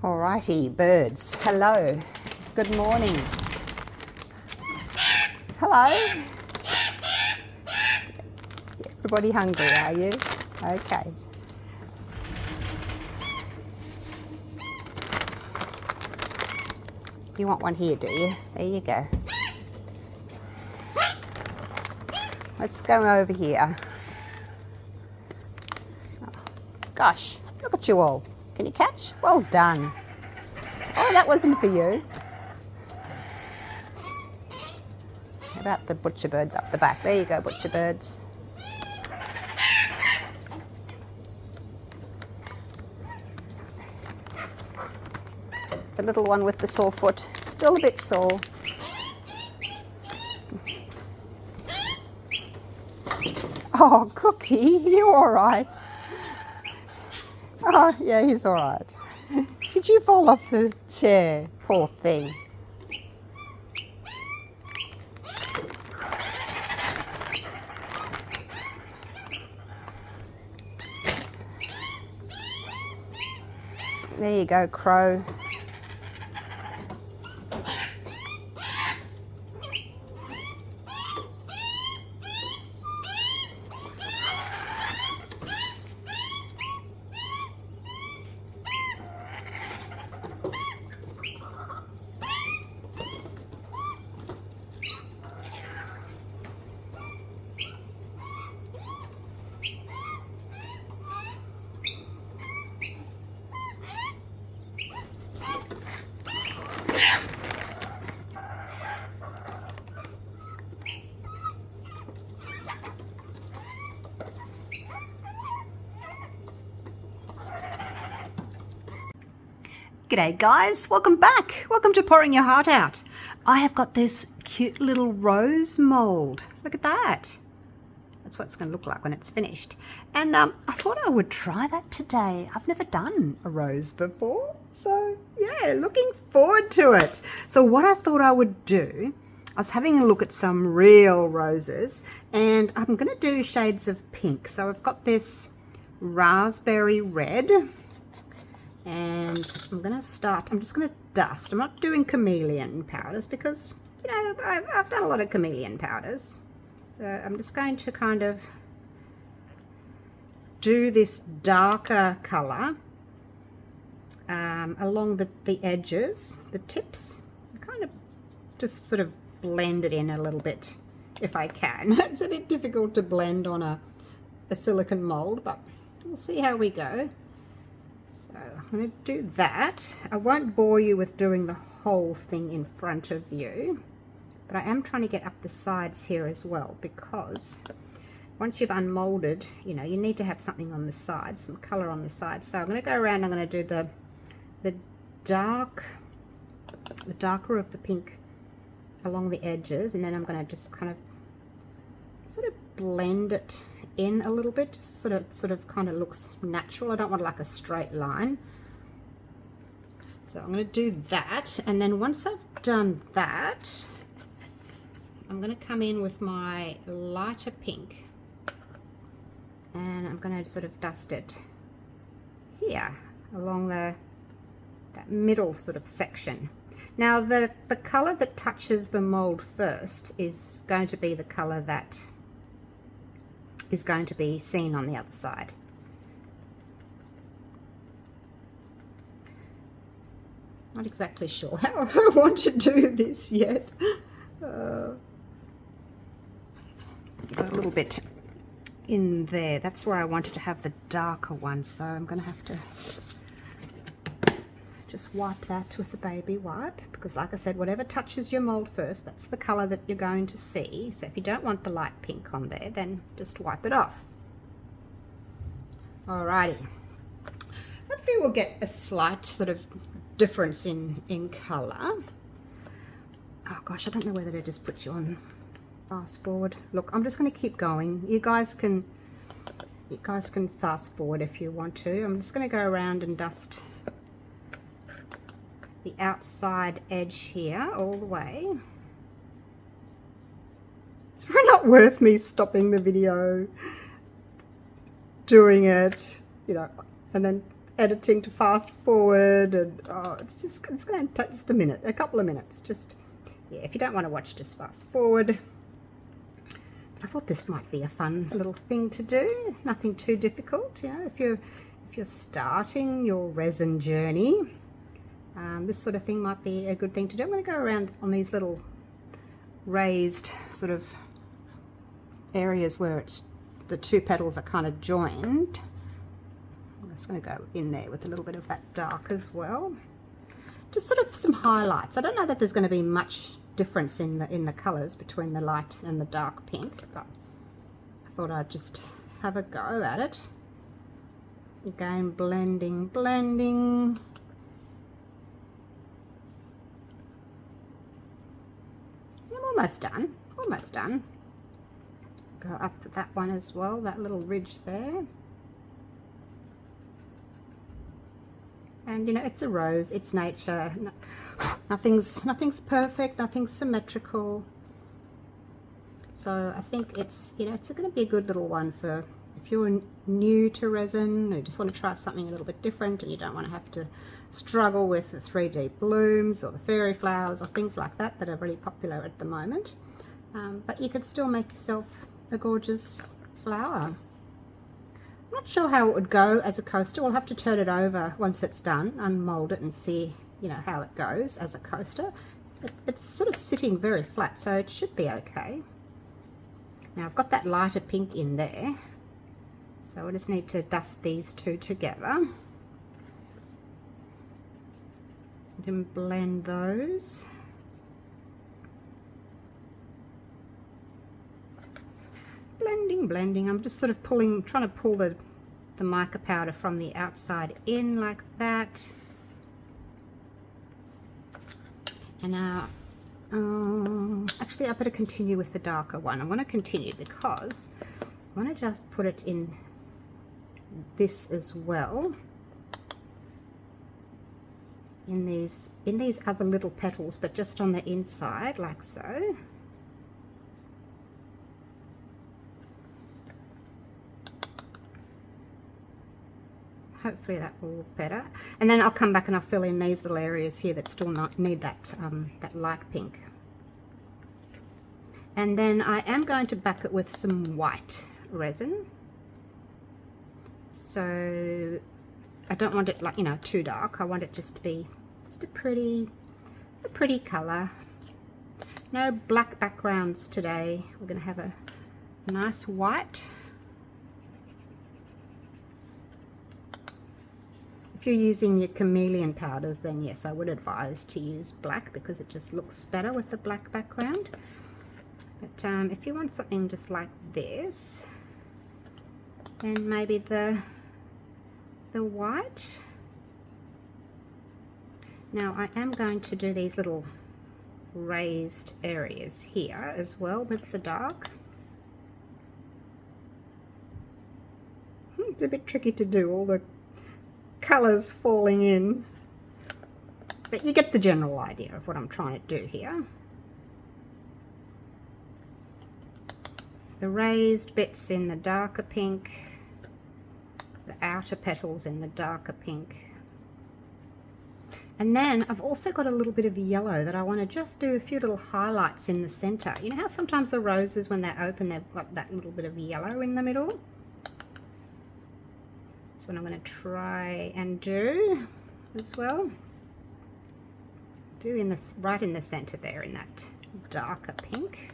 Alrighty, birds. Hello. Good morning. Hello. Everybody hungry, are you? Okay. You want one here, do you? There you go. Let's go over here. Oh, gosh, look at you all. Can you catch? Well done. Oh, that wasn't for you. How about the butcher birds up the back? There you go, butcher birds. The little one with the sore foot, still a bit sore. Oh, Cookie, you all right? Oh, yeah, he's all right. Did you fall off the chair? Poor thing. There you go, Crow. G'day guys, welcome back. Welcome to Pouring Your Heart Out. I have got this cute little rose mold. Look at that. That's what it's going to look like when it's finished. And I thought I would try that today. I've never done a rose before. So yeah, looking forward to it. So what I thought I would do, I was having a look at some real roses and I'm going to do shades of pink. So I've got this raspberry red. And I'm just going to dust. I'm not doing chameleon powders because, you know, I've done a lot of chameleon powders. So I'm just going to kind of do this darker colour along the edges, the tips. Kind of just sort of blend it in a little bit if I can. It's a bit difficult to blend on a silicone mould, but we'll see how we go. So I'm going to do that. I won't bore you with doing the whole thing in front of you, but I am trying to get up the sides here as well, because once you've unmolded, you know, you need to have something on the sides, some colour on the sides. So I'm going to go around, I'm going to do the darker of the pink along the edges, and then I'm going to just kind of sort of blend it in a little bit, just sort of kind of looks natural. I don't want like a straight line. So I'm going to do that, and then once I've done that, I'm going to come in with my lighter pink and I'm going to sort of dust it here along that middle sort of section. Now the colour that touches the mold first is going to be the colour that is going to be seen on the other side. Not exactly sure how I want to do this yet. Got a little bit in there. That's where I wanted to have the darker one, so I'm going to have to just wipe that with the baby wipe, because like I said, whatever touches your mold first, that's the colour that you're going to see. So if you don't want the light pink on there, then just wipe it off. Alrighty. Hopefully we'll get a slight sort of difference in colour. Oh gosh, I don't know whether to just put you on fast forward. Look, I'm just going to keep going. You guys can fast forward if you want to. I'm just going to go around and dust the outside edge here all the way. It's probably not worth me stopping the video, doing it, you know, and then editing to fast forward, and it's going to take just a couple of minutes. Just, yeah, if you don't want to watch, just fast forward. But I thought this might be a fun little thing to do. Nothing too difficult, you know, if you're starting your resin journey. This sort of thing might be a good thing to do. I'm going to go around on these little raised sort of areas where the two petals are kind of joined. I'm just going to go in there with a little bit of that dark as well. Just sort of some highlights. I don't know that there's going to be much difference in the colours between the light and the dark pink, but I thought I'd just have a go at it. Again, blending. So I'm almost done. Go up that one as well, that little ridge there. And you know, it's a rose, it's nature. Nothing's perfect, nothing's symmetrical. So I think it's, you know, it's going to be a good little one for if you're new to resin, or you just want to try something a little bit different, and you don't want to have to struggle with the 3D blooms or the fairy flowers or things like that that are really popular at the moment. But you could still make yourself a gorgeous flower. I'm not sure how it would go as a coaster. We'll have to turn it over once it's done, unmold it and see, you know, how it goes as a coaster. It's sort of sitting very flat, so it should be okay. Now I've got that lighter pink in there, so I just need to dust these two together and blend those. Blending. I'm just sort of trying to pull the mica powder from the outside in like that. And now, actually I better continue with the darker one. I'm going to continue because I want to just put it in this as well. In these other little petals, but just on the inside, like so. Hopefully that will look better, and then I'll come back and I'll fill in these little areas here that still need that that light pink. And then I am going to back it with some white resin, so I don't want it, like, you know, too dark. I want it just to be just a pretty color. No black backgrounds today. We're going to have a nice white. If you're using your chameleon powders, then yes, I would advise to use black because it just looks better with the black background. But if you want something just like this, then maybe the white. Now I am going to do these little raised areas here as well with the dark. It's a bit tricky to do, all the colors falling in, but you get the general idea of what I'm trying to do here. The raised bits in the darker pink, the outer petals in the darker pink, and then I've also got a little bit of yellow that I want to just do a few little highlights in the center. You know how sometimes the roses, when they're open, they've got that little bit of yellow in the middle? That's what I'm going to try and do as well. Do in this, right in the center there, in that darker pink.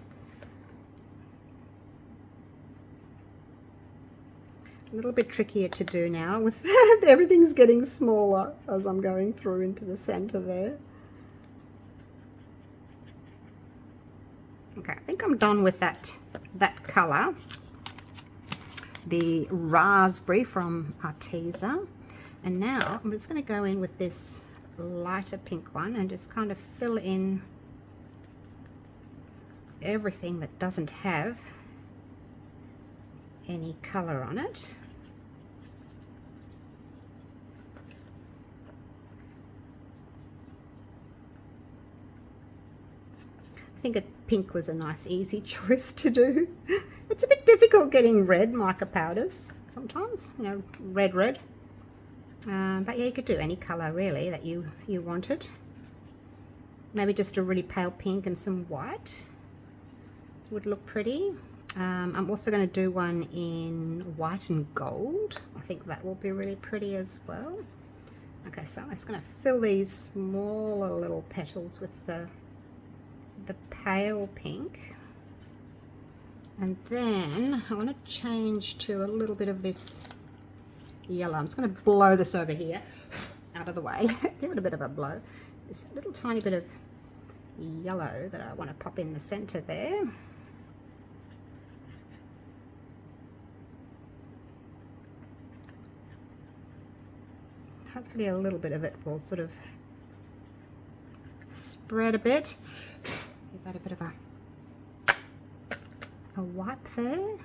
A little bit trickier to do now with everything's getting smaller as I'm going through into the center there. Okay, I think I'm done with that color, the raspberry from Arteza. And now I'm just going to go in with this lighter pink one and just kind of fill in everything that doesn't have any color on it. I think a pink was a nice easy choice to do. It's a bit difficult getting red mica powders sometimes, you know, red. But yeah, you could do any colour really that you wanted. Maybe just a really pale pink and some white would look pretty. I'm also going to do one in white and gold. I think that will be really pretty as well. Okay, so I'm just going to fill these smaller little petals with the pale pink. And then I want to change to a little bit of this yellow. I'm just going to blow this over here, out of the way. Give it a bit of a blow. This little tiny bit of yellow that I want to pop in the center there. Hopefully a little bit of it will sort of spread a bit. Give that a bit of a wipe there.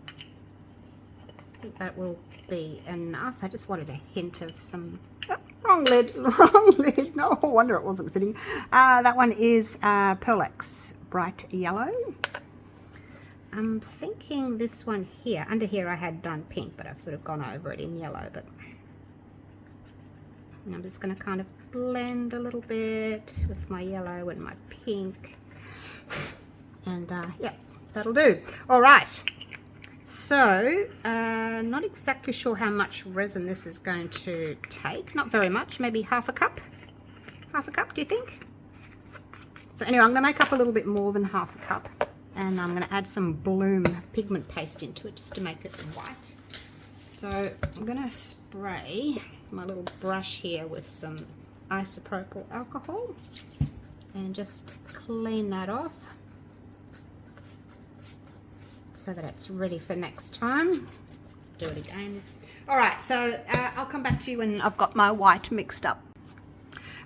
I think that will be enough. I just wanted a hint of some... Oh, wrong lid, wrong lid. No wonder it wasn't fitting. That one is Pearl-Ex Bright Yellow. I'm thinking this one here, under here I had done pink, but I've sort of gone over it in yellow, but I'm just going to kind of blend a little bit with my yellow and my pink, and yeah, that'll do. All right, so not exactly sure how much resin this is going to take. Not very much, maybe half a cup. Half a cup, do you think? So anyway, I'm going to make up a little bit more than half a cup. And I'm going to add some bloom pigment paste into it just to make it white. So I'm going to spray my little brush here with some isopropyl alcohol and just clean that off so that it's ready for next time. Do it again. All right, so I'll come back to you when I've got my white mixed up.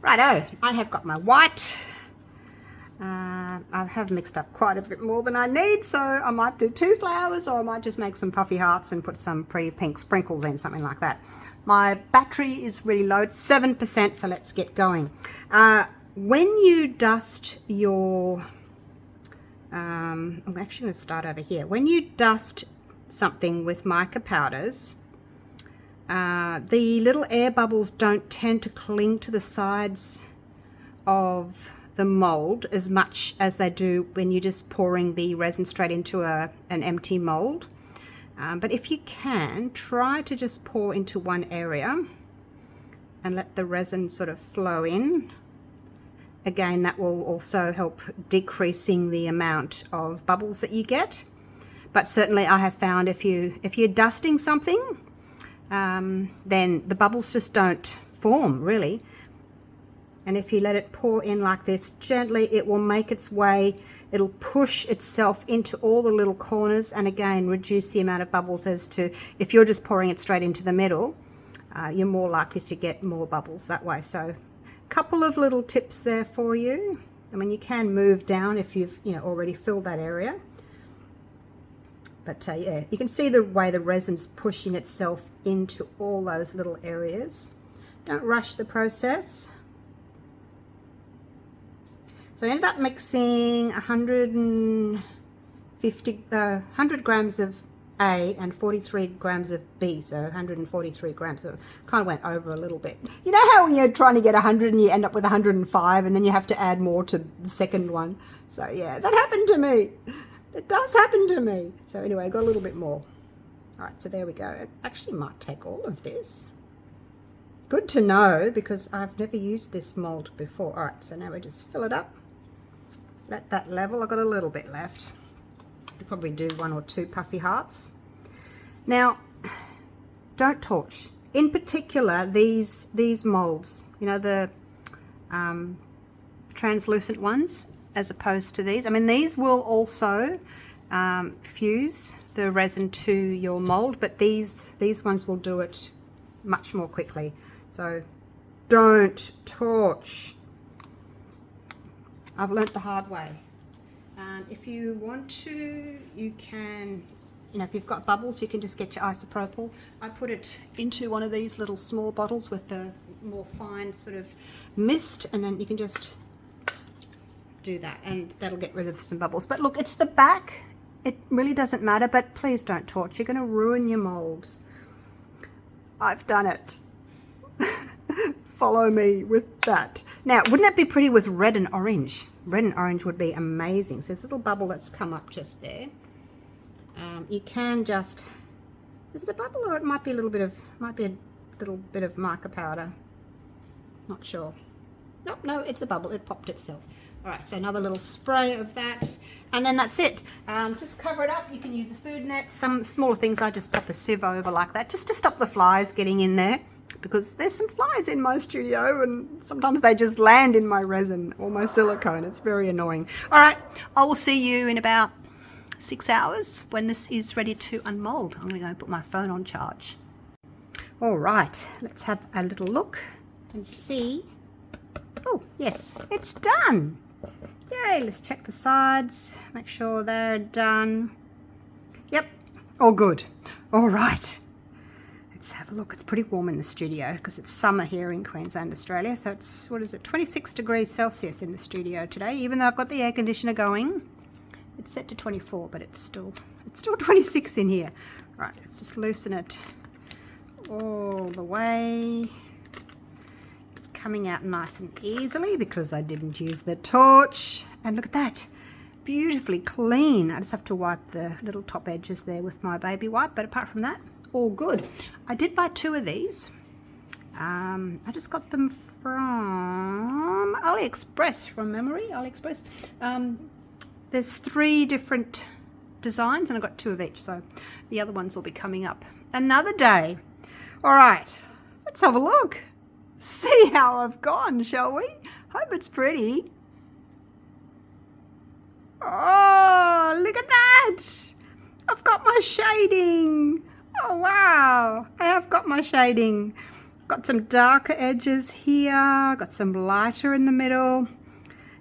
Righto, I have got my white. I have mixed up quite a bit more than I need, so I might do 2 flowers, or I might just make some puffy hearts and put some pretty pink sprinkles in, something like that. My battery is really low, 7%, so let's get going. When you dust your, I'm actually going to start over here. When you dust something with mica powders, the little air bubbles don't tend to cling to the sides of the mold as much as they do when you're just pouring the resin straight into an empty mold. But if you can, try to just pour into one area and let the resin sort of flow in. Again, that will also help decreasing the amount of bubbles that you get. But certainly I have found if you're dusting something, then the bubbles just don't form really. And if you let it pour in like this gently, it will make its way, it'll push itself into all the little corners, and again reduce the amount of bubbles. As to if you're just pouring it straight into the middle, you're more likely to get more bubbles that way. So a couple of little tips there for you. I mean, you can move down if you've already filled that area. But yeah, you can see the way the resin's pushing itself into all those little areas. Don't rush the process. So I ended up mixing 100 grams of A and 43 grams of B, so 143 grams. So it kind of went over a little bit. You know how when you're trying to get 100 and you end up with 105 and then you have to add more to the second one? So yeah, that happened to me. It does happen to me. So anyway, I got a little bit more. All right, so there we go. It actually might take all of this. Good to know, because I've never used this mold before. All right, so now we just fill it up. Let that level. I've got a little bit left. I'll probably do 1 or 2 puffy hearts. Now, don't torch. In particular, these molds, the translucent ones, as opposed to these. I mean, these will also fuse the resin to your mold, but these ones will do it much more quickly. So don't torch. I've learnt the hard way. If you want to, you can, if you've got bubbles, you can just get your isopropyl. I put it into one of these little small bottles with the more fine sort of mist, and then you can just do that, and that'll get rid of some bubbles. But look, it's the back It really doesn't matter, but please don't torch. You're going to ruin your molds. I've done it. Follow me with that. Now, wouldn't it be pretty with red and orange? Red and orange would be amazing. So there's a little bubble that's come up just there. You can just, is it a bubble, or it might be a little bit of, mica powder. Not sure. Nope, no, it's a bubble. It popped itself. All right, so another little spray of that, and then that's it. Just cover it up. You can use a food net. Some smaller things, I just pop a sieve over like that, just to stop the flies getting in there, because there's some flies in my studio, and sometimes they just land in my resin or my silicone. It's very annoying. All right, I will see you in about 6 hours when this is ready to unmold. I'm going to go and put my phone on charge. All right, let's have a little look and see. Oh, yes, it's done. Yay, let's check the sides, make sure they're done. Yep, all good. All right, let's have a look. It's pretty warm in the studio because it's summer here in Queensland, Australia. So it's, what is it, 26 degrees Celsius in the studio today, even though I've got the air conditioner going. It's set to 24, but it's still 26 in here. Right, let's just loosen it all the way. Coming out nice and easily because I didn't use the torch. And look at that, beautifully clean. I just have to wipe the little top edges there with my baby wipe, but apart from that, all good. I did buy 2 of these. I just got them from AliExpress, from memory, AliExpress. There's 3 different designs and I've got 2 of each, so the other ones will be coming up another day. All right, let's have a look. See how I've gone, shall we? Hope it's pretty. Oh, look at that. I've got my shading. Oh, wow. I have got my shading. Got some darker edges here. Got some lighter in the middle.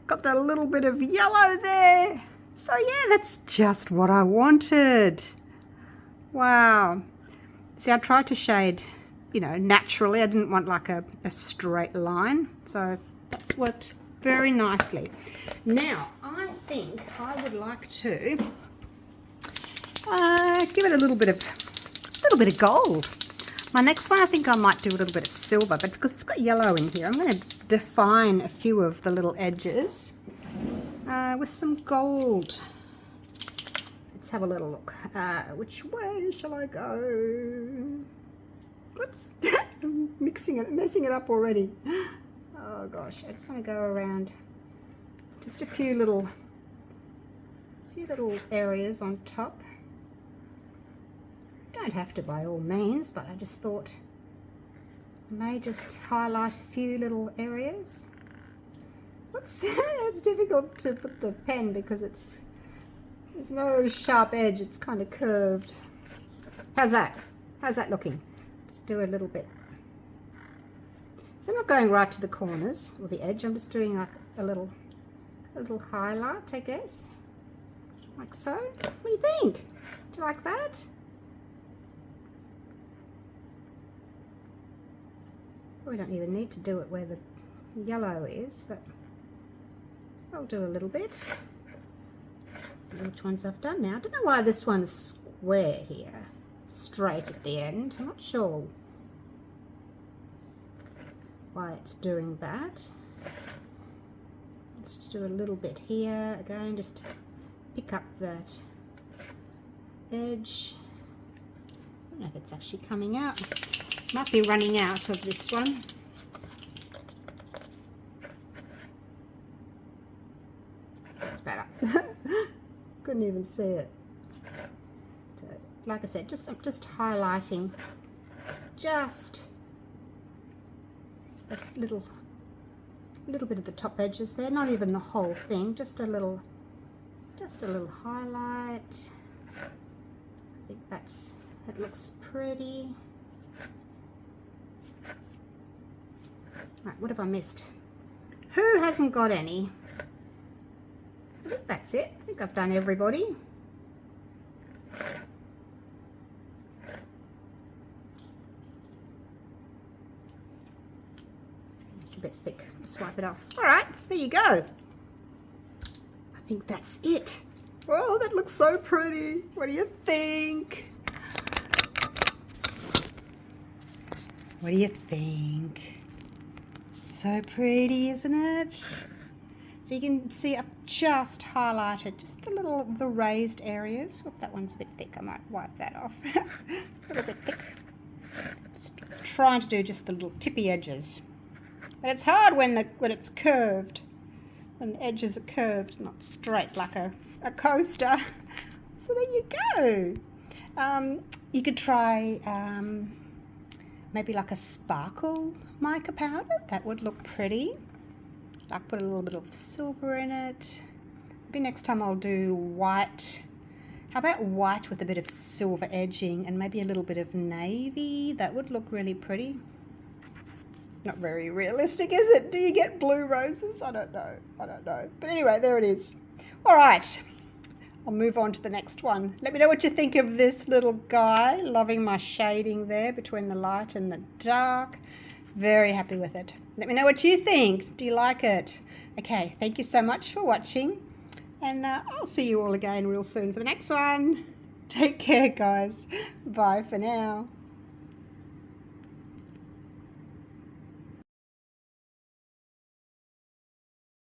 Got that little bit of yellow there. So, yeah, that's just what I wanted. Wow. See, I tried to shade, you know, naturally. I didn't want like a straight line, so that's worked very nicely. Now I think I would like to give it a little bit of gold. My next one, I think I might do a little bit of silver, but because it's got yellow in here, I'm going to define a few of the little edges with some gold. Let's have a little look. Which way shall I go? Whoops, I'm messing it up already. Oh gosh, I just want to go around just a few little areas on top. Don't have to by all means, but I just thought I may just highlight a few little areas. Whoops, it's difficult to put the pen because there's no sharp edge, it's kind of curved. How's that? How's that looking? Just do a little bit. So I'm not going right to the corners or the edge. I'm just doing like a little highlight, I guess, like so. What do you think? Do you like that? We don't even need to do it where the yellow is, but I'll do a little bit. Which ones I've done now. I don't know why this one's square here, straight at the end. I'm not sure why it's doing that. Let's just do a little bit here again, just pick up that edge. I don't know if it's actually coming out. Might be running out of this one. That's better. Couldn't even see it. So, like I said, I'm just highlighting just a little bit of the top edges there, not even the whole thing, just a little highlight. I think that looks pretty. Right, what have I missed? Who hasn't got any? I think that's it. I think I've done everybody. It's a bit thick. I'll swipe it off. All right, there you go. I think that's it. Oh, that looks so pretty. What do you think? What do you think? So pretty, isn't it? So you can see I've just highlighted just the raised areas. Oop, that one's a bit thick. I might wipe that off. It's a little bit thick. Just trying to do just the little tippy edges. But it's hard when it's curved. When the edges are curved, not straight like a coaster. So there you go. You could try maybe like a sparkle mica powder. That would look pretty. Like put a little bit of silver in it. Maybe next time I'll do white. How about white with a bit of silver edging and maybe a little bit of navy? That would look really pretty. Not very realistic, is it? Do you get blue roses? I don't know. But anyway, there it is. All right. I'll move on to the next one. Let me know what you think of this little guy. Loving my shading there between the light and the dark. Very happy with it. Let me know what you think. Do you like it? Okay, thank you so much for watching. And I'll see you all again real soon for the next one. Take care, guys. Bye for now.